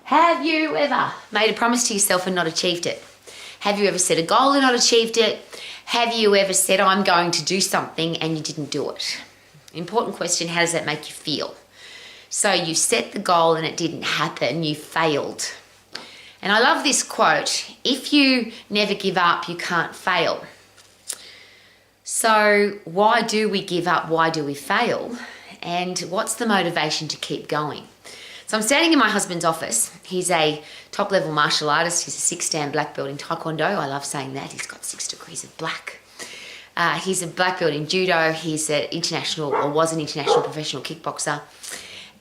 Have you ever made a promise to yourself and not achieved it? Have you ever set a goal and not achieved it? Have you ever said, I'm going to do something and you didn't do it? Important question, how does that make you feel? So you set the goal and it didn't happen, you failed. And I love this quote, if you never give up, you can't fail. So why do we give up? Why do we fail? And what's the motivation to keep going? So I'm standing in my husband's office. He's a top-level martial artist. He's a 6-dan black belt in Taekwondo. I love saying that. He's got 6 degrees of black. He's a black belt in Judo. He's an international, or was an international professional kickboxer.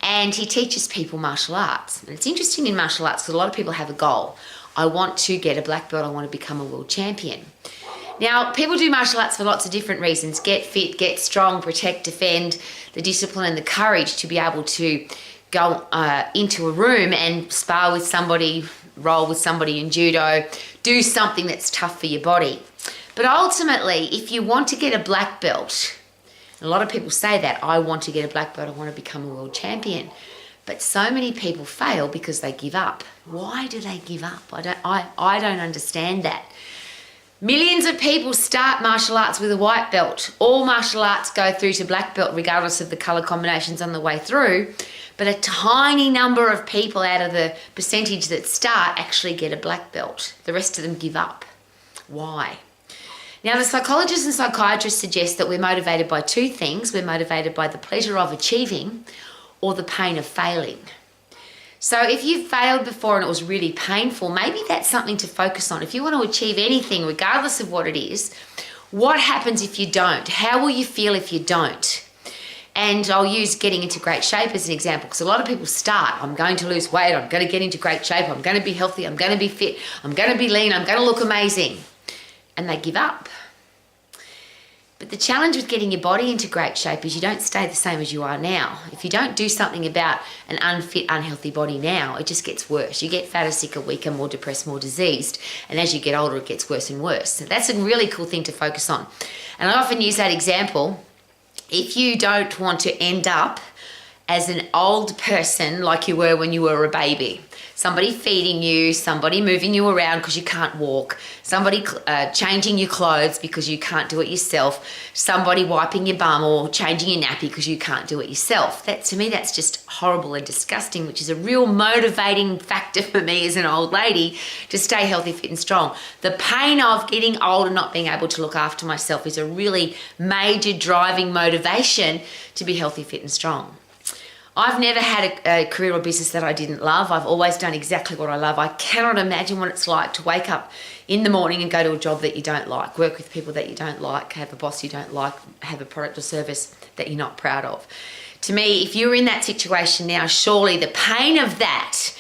And he teaches people martial arts. And it's interesting in martial arts because a lot of people have a goal. I want to get a black belt. I want to become a world champion. Now, people do martial arts for lots of different reasons. Get fit, get strong, protect, defend, the discipline and the courage to be able to go into a room and spar with somebody, roll with somebody in judo, do something that's tough for your body. But ultimately, if you want to get a black belt, a lot of people say that, I want to get a black belt, I want to become a world champion. But so many people fail because they give up. Why do they give up? I don't understand that. Millions of people start martial arts with a white belt. All martial arts go through to black belt regardless of the colour combinations on the way through. But a tiny number of people out of the percentage that start actually get a black belt. The rest of them give up. Why? Now, the psychologists and psychiatrists suggest that we're motivated by 2 things. We're motivated by the pleasure of achieving or the pain of failing. So if you've failed before and it was really painful, maybe that's something to focus on. If you want to achieve anything, regardless of what it is, what happens if you don't? How will you feel if you don't? And I'll use getting into great shape as an example, because a lot of people start, I'm going to lose weight, I'm going to get into great shape, I'm going to be healthy, I'm going to be fit, I'm going to be lean, I'm going to look amazing. And they give up. But the challenge with getting your body into great shape is you don't stay the same as you are now. If you don't do something about an unfit, unhealthy body now, it just gets worse. You get fatter, sicker, weaker, more depressed, more diseased. And as you get older, it gets worse and worse. So that's a really cool thing to focus on. And I often use that example. If you don't want to end up as an old person like you were when you were a baby, somebody feeding you, somebody moving you around because you can't walk, somebody changing your clothes because you can't do it yourself, somebody wiping your bum or changing your nappy because you can't do it yourself. That, to me, that's just horrible and disgusting, which is a real motivating factor for me as an old lady to stay healthy, fit and strong. The pain of getting old and not being able to look after myself is a really major driving motivation to be healthy, fit and strong. I've never had a career or business that I didn't love. I've always done exactly what I love. I cannot imagine what it's like to wake up in the morning and go to a job that you don't like, work with people that you don't like, have a boss you don't like, have a product or service that you're not proud of. To me, if you're in that situation now, surely the pain of that,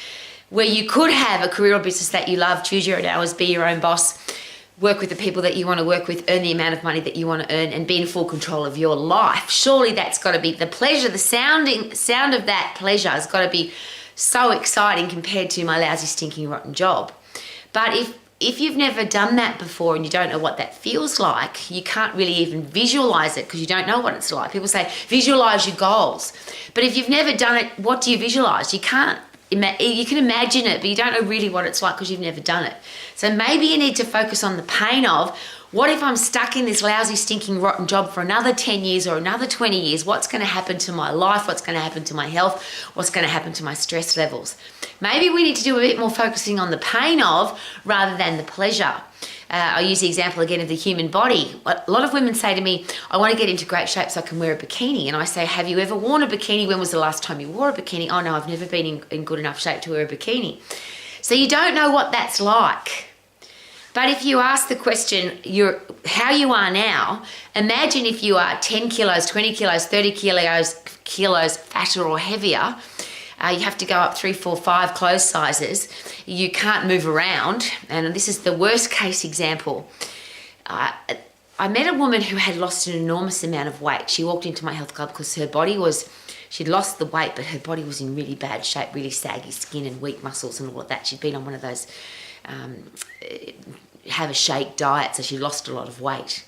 where you could have a career or business that you love, choose your own hours, be your own boss, work with the people that you want to work with, earn the amount of money that you want to earn, and be in full control of your life. Surely that's got to be the pleasure, the sound of that pleasure has got to be so exciting compared to my lousy, stinking, rotten job. But if you've never done that before and you don't know what that feels like, you can't really even visualize it because you don't know what it's like. People say, visualize your goals. But if you've never done it, what do you visualize? You can't. You can imagine it, but you don't know really what it's like because you've never done it. So maybe you need to focus on the pain of, what if I'm stuck in this lousy, stinking, rotten job for another 10 years or another 20 years? What's going to happen to my life? What's going to happen to my health? What's going to happen to my stress levels? Maybe we need to do a bit more focusing on the pain of rather than the pleasure. I'll use the example again of the human body. A lot of women say to me, I want to get into great shape so I can wear a bikini. And I say, have you ever worn a bikini? When was the last time you wore a bikini? Oh no, I've never been in good enough shape to wear a bikini. So you don't know what that's like. But if you ask the question, how you are now, imagine if you are 10 kilos, 20 kilos, 30 kilos fatter or heavier. You have to go up 3, 4, 5 clothes sizes. You can't move around. And this is the worst case example. I met a woman who had lost an enormous amount of weight. She walked into my health club because she'd lost the weight, but her body was in really bad shape, really saggy skin and weak muscles and all of that. She'd been on one of those have a shake diet, so she lost a lot of weight.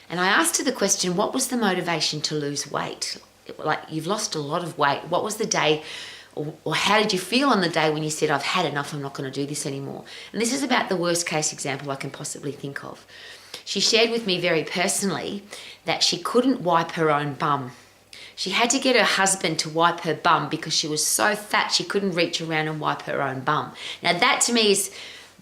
And I asked her the question, what was the motivation to lose weight? Like, you've lost a lot of weight. What was the day Or how did you feel on the day when you said, I've had enough, I'm not going to do this anymore? And this is about the worst case example I can possibly think of. She shared with me very personally that she couldn't wipe her own bum. She had to get her husband to wipe her bum because she was so fat she couldn't reach around and wipe her own bum. Now that to me is,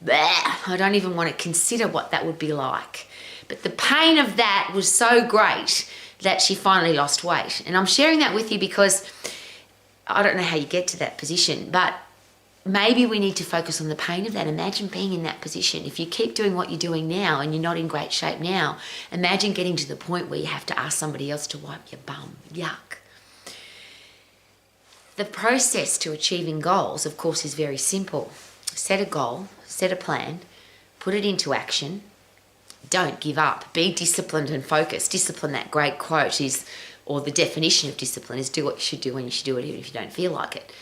I don't even want to consider what that would be like. But the pain of that was so great that she finally lost weight. And I'm sharing that with you because I don't know how you get to that position, but maybe we need to focus on the pain of that. Imagine being in that position. If you keep doing what you're doing now and you're not in great shape now, imagine getting to the point where you have to ask somebody else to wipe your bum. Yuck. The process to achieving goals, of course, is very simple. Set a goal, set a plan, put it into action. Don't give up. Be disciplined and focused. Discipline, that great quote is, or the definition of discipline is, do what you should do when you should do it, even if you don't feel like it.